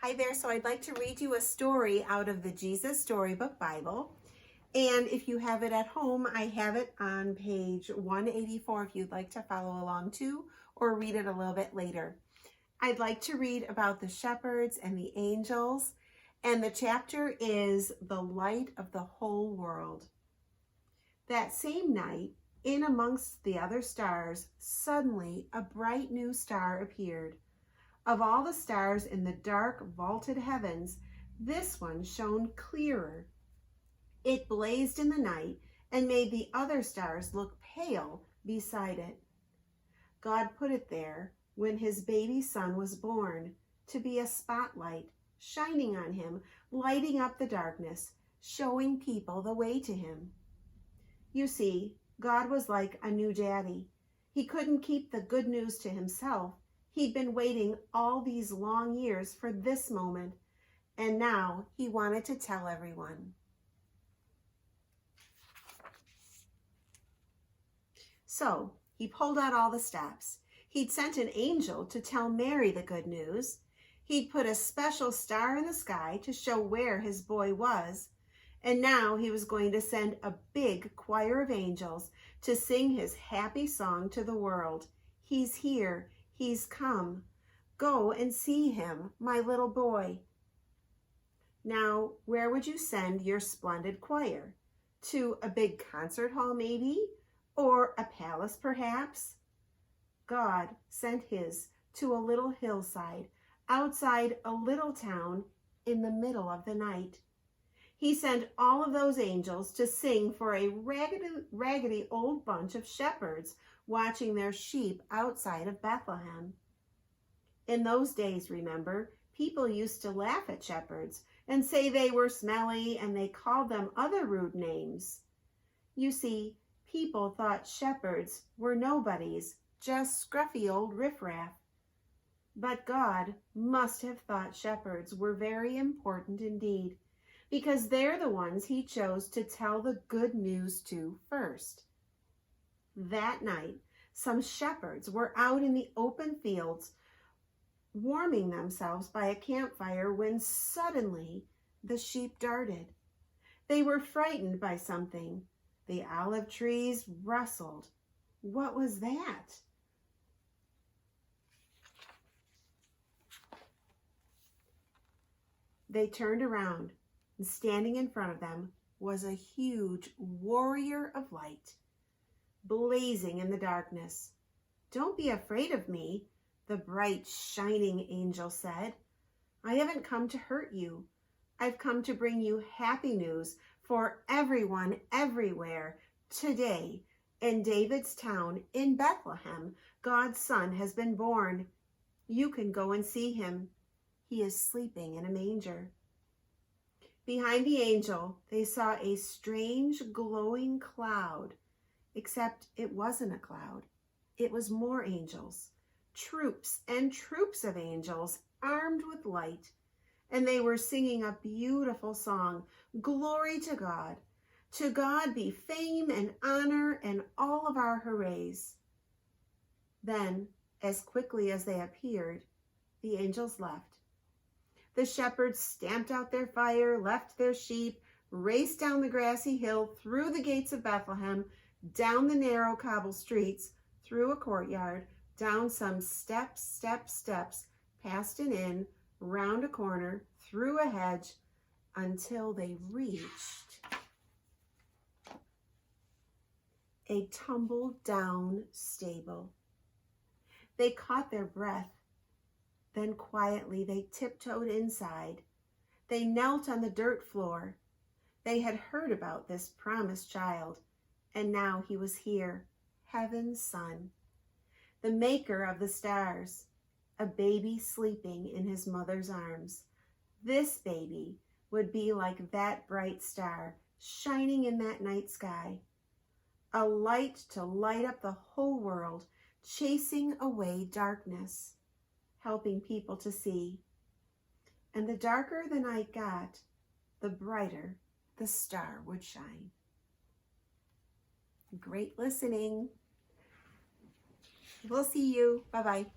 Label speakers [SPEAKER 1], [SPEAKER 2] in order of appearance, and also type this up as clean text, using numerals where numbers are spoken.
[SPEAKER 1] Hi there. So I'd like to read you a story out of the Jesus Storybook Bible. And if you have it at home, I have it on page 184 if you'd like to follow along too, or read it a little bit later. I'd like to read about the shepherds and the angels, and the chapter is The Light of the Whole World. That same night, in amongst the other stars, suddenly a bright new star appeared. Of all the stars in the dark, vaulted heavens, this one shone clearer. It blazed in the night and made the other stars look pale beside it. God put it there when his baby son was born to be a spotlight, shining on him, lighting up the darkness, showing people the way to him. You see, God was like a new daddy. He couldn't keep the good news to himself. He'd been waiting all these long years for this moment, and now he wanted to tell everyone. So he pulled out all the stops. He'd sent an angel to tell Mary the good news. He'd put a special star in the sky to show where his boy was. And now he was going to send a big choir of angels to sing his happy song to the world. He's here. He's come. Go and see him, my little boy. Now, where would you send your splendid choir? To a big concert hall, maybe? Or a palace, perhaps? God sent his to a little hillside, outside a little town in the middle of the night. He sent all of those angels to sing for a raggedy old bunch of shepherds watching their sheep outside of Bethlehem. In those days, remember, people used to laugh at shepherds and say they were smelly, and they called them other rude names. You see, people thought shepherds were nobodies, just scruffy old riffraff. But God must have thought shepherds were very important indeed, because they're the ones he chose to tell the good news to first. That night, some shepherds were out in the open fields warming themselves by a campfire when suddenly the sheep darted. They were frightened by something. The olive trees rustled. What was that? They turned around, and standing in front of them was a huge warrior of light, blazing in the darkness. "Don't be afraid of me," the bright, shining angel said. "I haven't come to hurt you. I've come to bring you happy news for everyone, everywhere. Today, in David's town, in Bethlehem, God's son has been born. You can go and see him. He is sleeping in a manger." Behind the angel, they saw a strange glowing cloud, except it wasn't a cloud. It was more angels, troops and troops of angels armed with light, and they were singing a beautiful song, "Glory to God. To God be fame and honor and all of our hoorays." Then, as quickly as they appeared, the angels left. The shepherds stamped out their fire, left their sheep, raced down the grassy hill, through the gates of Bethlehem, down the narrow cobble streets, through a courtyard, down some steps, past an inn, round a corner, through a hedge, until they reached a tumble-down stable. They caught their breath. Then quietly they tiptoed inside. They knelt on the dirt floor. They had heard about this promised child, and now he was here, heaven's son, the maker of the stars, a baby sleeping in his mother's arms. This baby would be like that bright star shining in that night sky, a light to light up the whole world, chasing away darkness, helping people to see. And the darker the night got, the brighter the star would shine. Great listening. We'll see you. Bye-bye.